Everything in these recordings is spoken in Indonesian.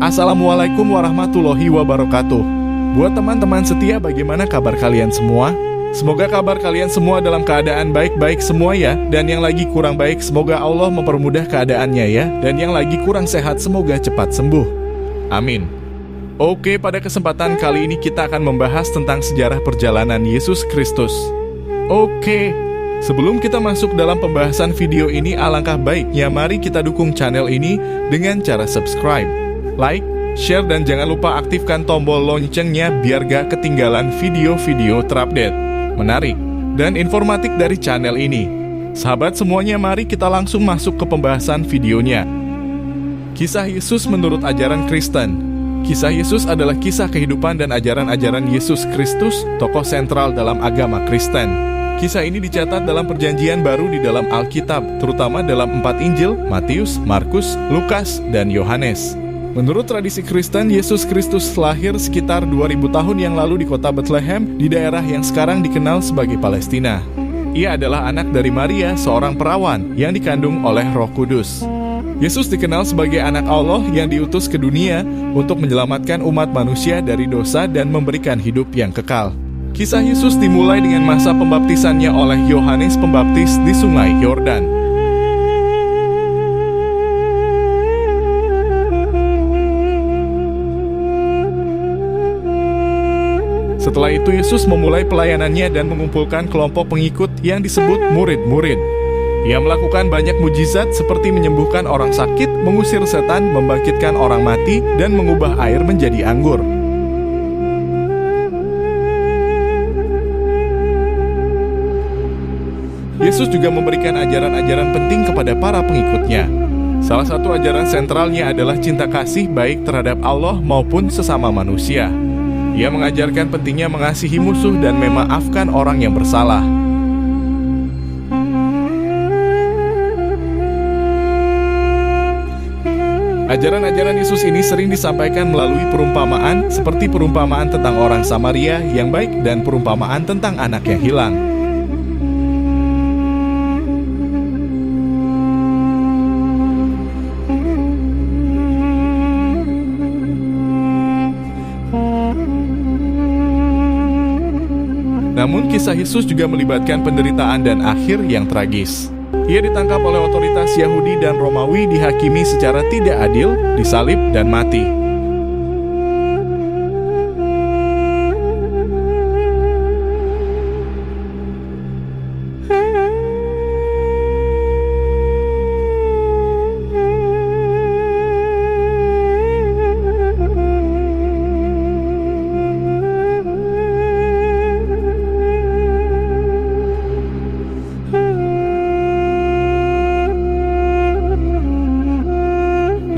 Assalamualaikum warahmatullahi wabarakatuh. Buat teman-teman setia, bagaimana kabar kalian semua? Semoga kabar kalian semua dalam keadaan baik-baik semua ya. Dan yang lagi kurang baik, semoga Allah mempermudah keadaannya ya. Dan yang lagi kurang sehat, semoga cepat sembuh. Amin. Oke, pada kesempatan kali ini kita akan membahas tentang sejarah perjalanan Yesus Kristus. Oke, sebelum kita masuk dalam pembahasan video ini, alangkah baiknya mari kita dukung channel ini dengan cara subscribe, like, share, dan jangan lupa aktifkan tombol loncengnya biar gak ketinggalan video-video terupdate, menarik, dan informatif dari channel ini. Sahabat semuanya, mari kita langsung masuk ke pembahasan videonya. Kisah Yesus menurut ajaran Kristen. Kisah Yesus adalah kisah kehidupan dan ajaran-ajaran Yesus Kristus, tokoh sentral dalam agama Kristen. Kisah ini dicatat dalam Perjanjian Baru di dalam Alkitab, terutama dalam 4 Injil, Matius, Markus, Lukas, dan Yohanes. Menurut tradisi Kristen, Yesus Kristus lahir sekitar 2000 tahun yang lalu di kota Bethlehem, di daerah yang sekarang dikenal sebagai Palestina. Ia adalah anak dari Maria, seorang perawan yang dikandung oleh Roh Kudus. Yesus dikenal sebagai anak Allah yang diutus ke dunia untuk menyelamatkan umat manusia dari dosa dan memberikan hidup yang kekal. Kisah Yesus dimulai dengan masa pembaptisannya oleh Yohanes Pembaptis di Sungai Yordan. Setelah itu Yesus memulai pelayanannya dan mengumpulkan kelompok pengikut yang disebut murid-murid. Ia melakukan banyak mujizat seperti menyembuhkan orang sakit, mengusir setan, membangkitkan orang mati, dan mengubah air menjadi anggur. Yesus juga memberikan ajaran-ajaran penting kepada para pengikutnya. Salah satu ajaran sentralnya adalah cinta kasih baik terhadap Allah maupun sesama manusia. Ia mengajarkan pentingnya mengasihi musuh dan memaafkan orang yang bersalah. Ajaran-ajaran Yesus ini sering disampaikan melalui perumpamaan, seperti perumpamaan tentang orang Samaria yang baik dan perumpamaan tentang anak yang hilang. Namun kisah Yesus juga melibatkan penderitaan dan akhir yang tragis. Ia ditangkap oleh otoritas Yahudi dan Romawi, dihakimi secara tidak adil, disalib, dan mati.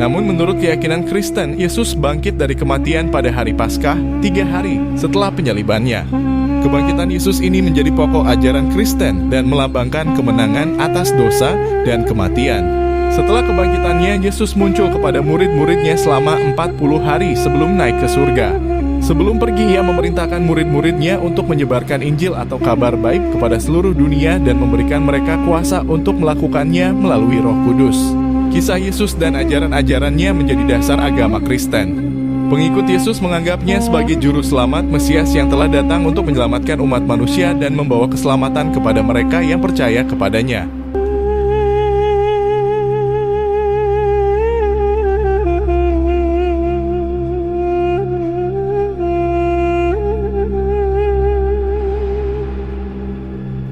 Namun menurut keyakinan Kristen, Yesus bangkit dari kematian pada hari Paskah, 3 hari setelah penyalibannya. Kebangkitan Yesus ini menjadi pokok ajaran Kristen dan melambangkan kemenangan atas dosa dan kematian. Setelah kebangkitannya, Yesus muncul kepada murid-muridnya selama 40 hari sebelum naik ke surga. Sebelum pergi, ia memerintahkan murid-muridnya untuk menyebarkan Injil atau kabar baik kepada seluruh dunia dan memberikan mereka kuasa untuk melakukannya melalui Roh Kudus. Kisah Yesus dan ajaran-ajarannya menjadi dasar agama Kristen. Pengikut Yesus menganggapnya sebagai juru selamat Mesias yang telah datang untuk menyelamatkan umat manusia dan membawa keselamatan kepada mereka yang percaya kepadanya.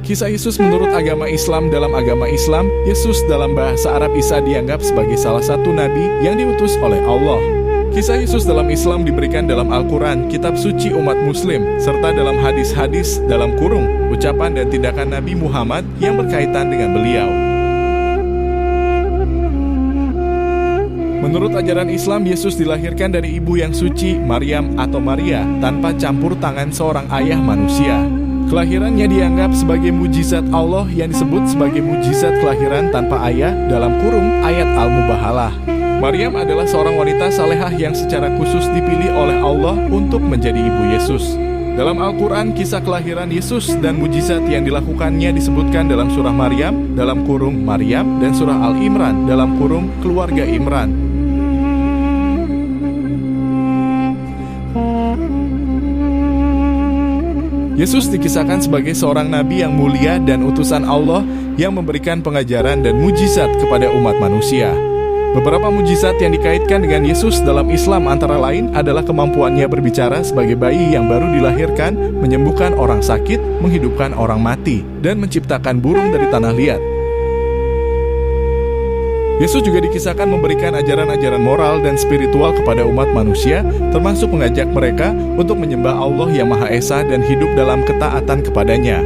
Kisah Yesus menurut agama Islam. Dalam agama Islam, Yesus dalam bahasa Arab Isa dianggap sebagai salah satu nabi yang diutus oleh Allah. Kisah Yesus dalam Islam diberikan dalam Al-Quran, kitab suci umat muslim, serta dalam hadis-hadis dalam kurung, ucapan dan tindakan Nabi Muhammad yang berkaitan dengan beliau. Menurut ajaran Islam, Yesus dilahirkan dari ibu yang suci, Maryam atau Maria, tanpa campur tangan seorang ayah manusia. Kelahirannya dianggap sebagai mujizat Allah yang disebut sebagai mujizat kelahiran tanpa ayah dalam kurung ayat Al-Mubahalah. Maryam adalah seorang wanita salehah yang secara khusus dipilih oleh Allah untuk menjadi ibu Yesus. Dalam Al-Quran, kisah kelahiran Yesus dan mujizat yang dilakukannya disebutkan dalam surah Maryam, dalam kurung Maryam, dan surah Al-Imran, dalam kurung keluarga Imran. Yesus dikisahkan sebagai seorang nabi yang mulia dan utusan Allah yang memberikan pengajaran dan mujizat kepada umat manusia. Beberapa mujizat yang dikaitkan dengan Yesus dalam Islam antara lain adalah kemampuannya berbicara sebagai bayi yang baru dilahirkan, menyembuhkan orang sakit, menghidupkan orang mati, dan menciptakan burung dari tanah liat. Yesus juga dikisahkan memberikan ajaran-ajaran moral dan spiritual kepada umat manusia, termasuk mengajak mereka untuk menyembah Allah yang Maha Esa dan hidup dalam ketaatan kepadanya.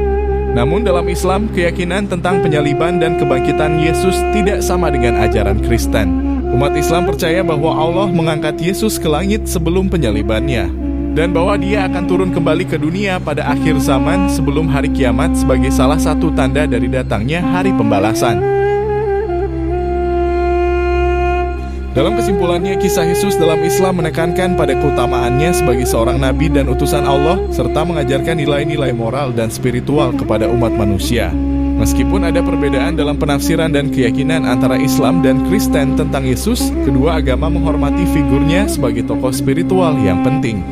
Namun dalam Islam, keyakinan tentang penyaliban dan kebangkitan Yesus tidak sama dengan ajaran Kristen. Umat Islam percaya bahwa Allah mengangkat Yesus ke langit sebelum penyalibannya, dan bahwa Dia akan turun kembali ke dunia pada akhir zaman sebelum hari kiamat sebagai salah satu tanda dari datangnya hari pembalasan. Dalam kesimpulannya, kisah Yesus dalam Islam menekankan pada keutamaannya sebagai seorang nabi dan utusan Allah, serta mengajarkan nilai-nilai moral dan spiritual kepada umat manusia. Meskipun ada perbedaan dalam penafsiran dan keyakinan antara Islam dan Kristen tentang Yesus, kedua agama menghormati figurnya sebagai tokoh spiritual yang penting.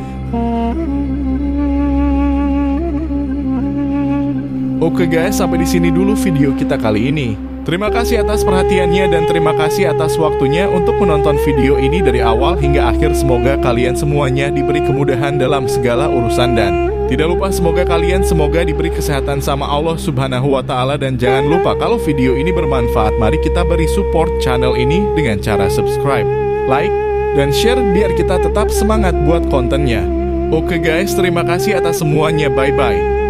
Oke guys, sampai di sini dulu video kita kali ini. Terima kasih atas perhatiannya dan terima kasih atas waktunya untuk menonton video ini dari awal hingga akhir. Semoga kalian semuanya diberi kemudahan dalam segala urusan dan tidak lupa semoga diberi kesehatan sama Allah Subhanahu wa Ta'ala. Dan jangan lupa kalau video ini bermanfaat, mari kita beri support channel ini dengan cara subscribe, like, dan share biar kita tetap semangat buat kontennya. Oke guys, terima kasih atas semuanya, bye bye.